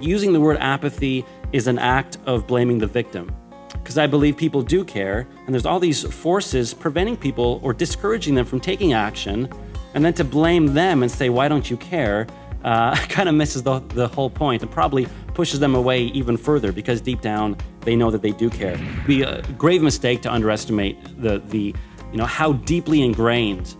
using the word apathy is an act of blaming the victim. Because I believe people do care, and there's all these forces preventing people or discouraging them from taking action, and then to blame them and say, why don't you care, kind of misses the whole point and probably pushes them away even further, because deep down they know that they do care. It would be a grave mistake to underestimate how deeply ingrained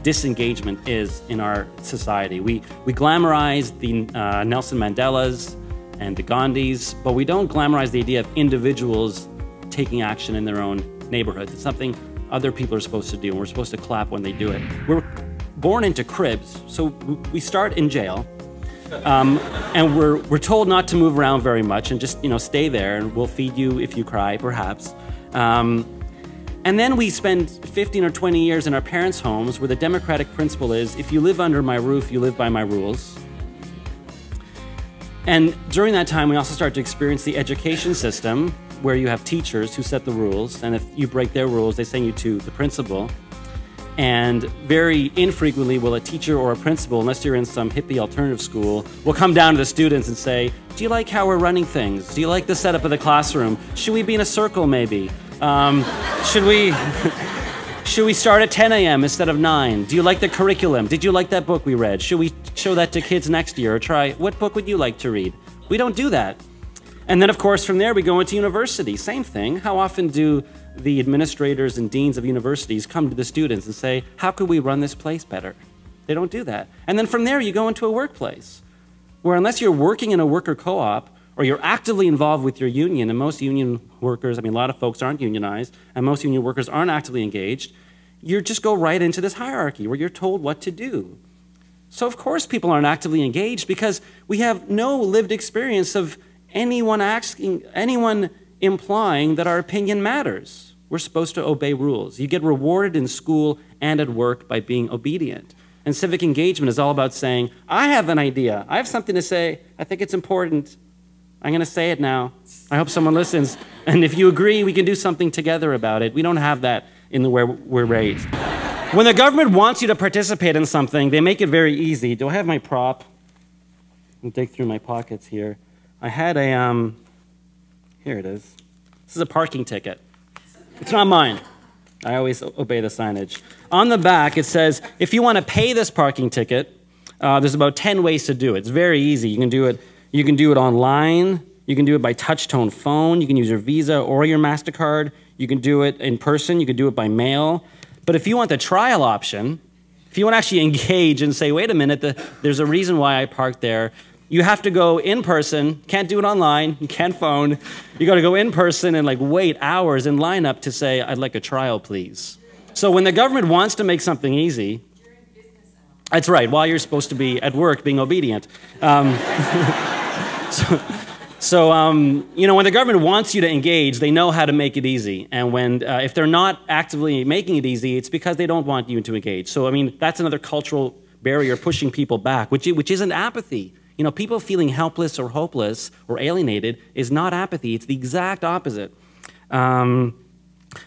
disengagement is in our society. We glamorize the Nelson Mandelas and the Gandhis, but we don't glamorize the idea of individuals taking action in their own neighborhoods. It's something other people are supposed to do, and we're supposed to clap when they do it. We're born into cribs, so we start in jail, and we're told not to move around very much and just stay there, and we'll feed you if you cry, perhaps. And then we spend 15 or 20 years in our parents' homes where the democratic principle is, if you live under my roof, you live by my rules. And during that time, we also start to experience the education system where you have teachers who set the rules, and if you break their rules, they send you to the principal. And very infrequently will a teacher or a principal, unless you're in some hippie alternative school, will come down to the students and say, do you like how we're running things? Do you like the setup of the classroom? Should we be in a circle, maybe? Should we start at 10 a.m. instead of 9? Do you like the curriculum? Did you like that book we read? Should we show that to kids next year or try, what book would you like to read? We don't do that. And then, of course, from there we go into university. Same thing. How often do the administrators and deans of universities come to the students and say, how could we run this place better? They don't do that. And then from there you go into a workplace where, unless you're working in a worker co-op or you're actively involved with your union, and most union workers, I mean, a lot of folks aren't unionized, and most union workers aren't actively engaged, you just go right into this hierarchy where you're told what to do. So of course people aren't actively engaged, because we have no lived experience of anyone implying that our opinion matters. We're supposed to obey rules. You get rewarded in school and at work by being obedient. And civic engagement is all about saying, I have an idea. I have something to say. I think it's important. I'm going to say it now. I hope someone listens. And if you agree, we can do something together about it. We don't have that in the way we're raised. When the government wants you to participate in something, they make it very easy. Do I have my prop? I'll dig through my pockets here. I had a, here it is. This is a parking ticket. It's not mine. I always obey the signage. On the back, it says, if you want to pay this parking ticket, there's about 10 ways to do it. It's very easy. You can do it online. You can do it by touch-tone phone. You can use your Visa or your MasterCard. You can do it in person. You can do it by mail. But if you want the trial option, if you want to actually engage and say, wait a minute, there's a reason why I parked there, you have to go in person. Can't do it online. You can't phone. You got to go in person and wait hours in lineup to say, I'd like a trial, please. So when the government wants to make something easy, that's right, while you're supposed to be at work being obedient. So when the government wants you to engage, they know how to make it easy. And when, if they're not actively making it easy, it's because they don't want you to engage. So, I mean, that's another cultural barrier pushing people back, which isn't apathy. You know, people feeling helpless or hopeless or alienated is not apathy. It's the exact opposite. Then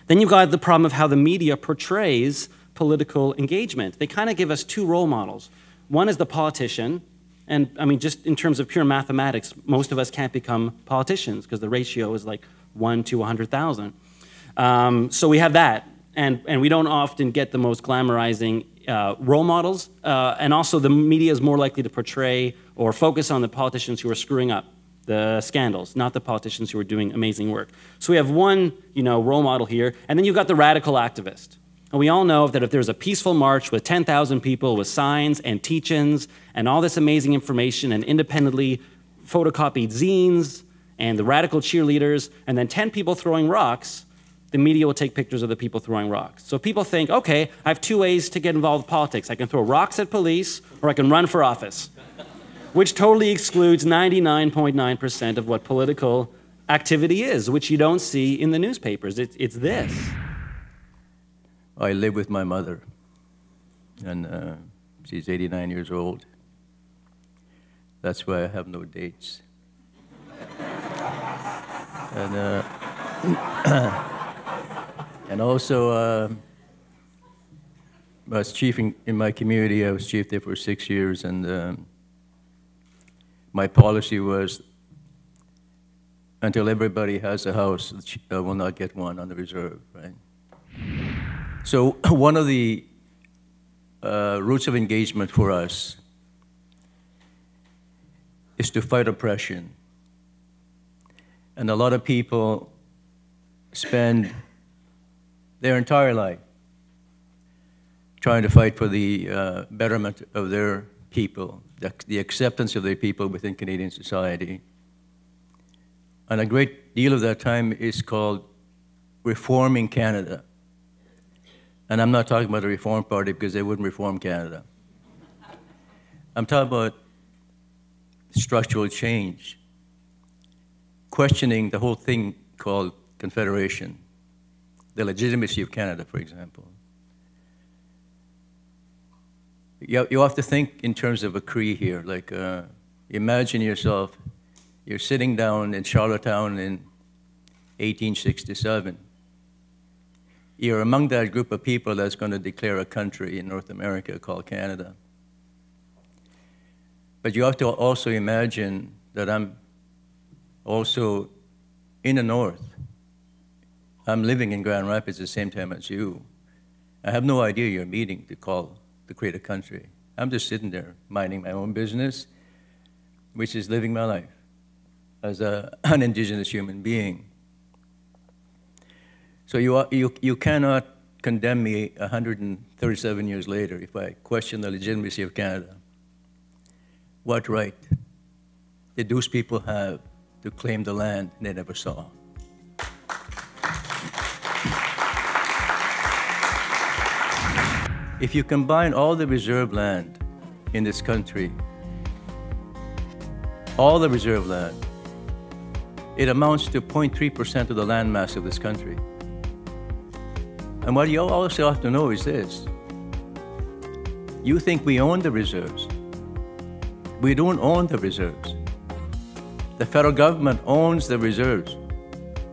you've got the problem of how the media portrays political engagement. They kind of give us two role models. One is the politician. And I mean, just in terms of pure mathematics, most of us can't become politicians because the ratio is like 1 to 100,000. So we have that. And we don't often get the most glamorizing role models. And also the media is more likely to portray or focus on the politicians who are screwing up the scandals, not the politicians who are doing amazing work. So we have one, role model here. And then you've got the radical activist. And we all know that if there's a peaceful march with 10,000 people with signs and teach-ins and all this amazing information and independently photocopied zines and the radical cheerleaders and then 10 people throwing rocks, the media will take pictures of the people throwing rocks. So people think, okay, I have two ways to get involved with politics. I can throw rocks at police or I can run for office, which totally excludes 99.9% of what political activity is, which you don't see in the newspapers. It's this. I live with my mother, and she's 89 years old. That's why I have no dates. And, and also, I was chief in my community. I was chief there for 6 years, and my policy was until everybody has a house, will not get one on the reserve, right? So one of the routes of engagement for us is to fight oppression. And a lot of people spend their entire life trying to fight for the betterment of their people, the acceptance of their people within Canadian society. And a great deal of that time is called reforming Canada. And I'm not talking about the Reform Party because they wouldn't reform Canada. I'm talking about structural change, questioning the whole thing called Confederation, the legitimacy of Canada, for example. You have to think in terms of a Cree here. Like, imagine yourself, you're sitting down in Charlottetown in 1867. You're among that group of people that's going to declare a country in North America called Canada. But you have to also imagine that I'm also in the North. I'm living in Grand Rapids at the same time as you. I have no idea you're meeting to create a country. I'm just sitting there minding my own business, which is living my life as an indigenous human being. So you cannot condemn me 137 years later if I question the legitimacy of Canada. What right did those people have to claim the land they never saw? If you combine all the reserve land in this country, all the reserve land, it amounts to 0.3% of the land mass of this country. And what you also have to know is this. You think we own the reserves. We don't own the reserves. The federal government owns the reserves.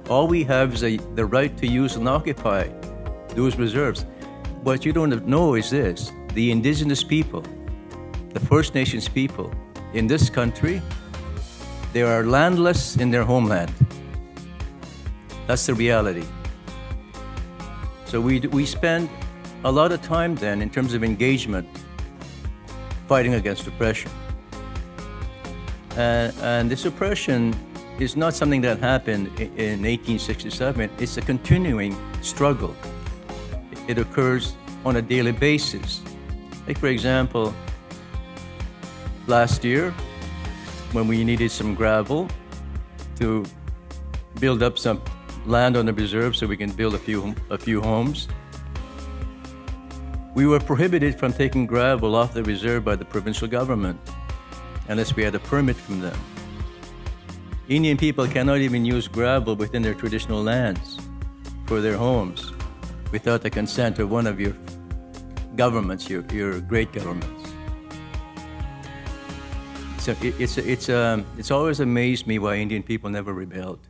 All we have is the right to use and occupy those reserves. What you don't know is this. The indigenous people, the First Nations people in this country, they are landless in their homeland. That's the reality. So we spend a lot of time then in terms of engagement fighting against oppression. And this oppression is not something that happened in 1867. It's a continuing struggle. It occurs on a daily basis. Like, for example, last year, when we needed some gravel to build up some land on the reserve so we can build a few homes, we were prohibited from taking gravel off the reserve by the provincial government unless we had a permit from them. Indian people cannot even use gravel within their traditional lands for their homes without the consent of one of your governments, your great governments. So it's always amazed me why Indian people never rebelled.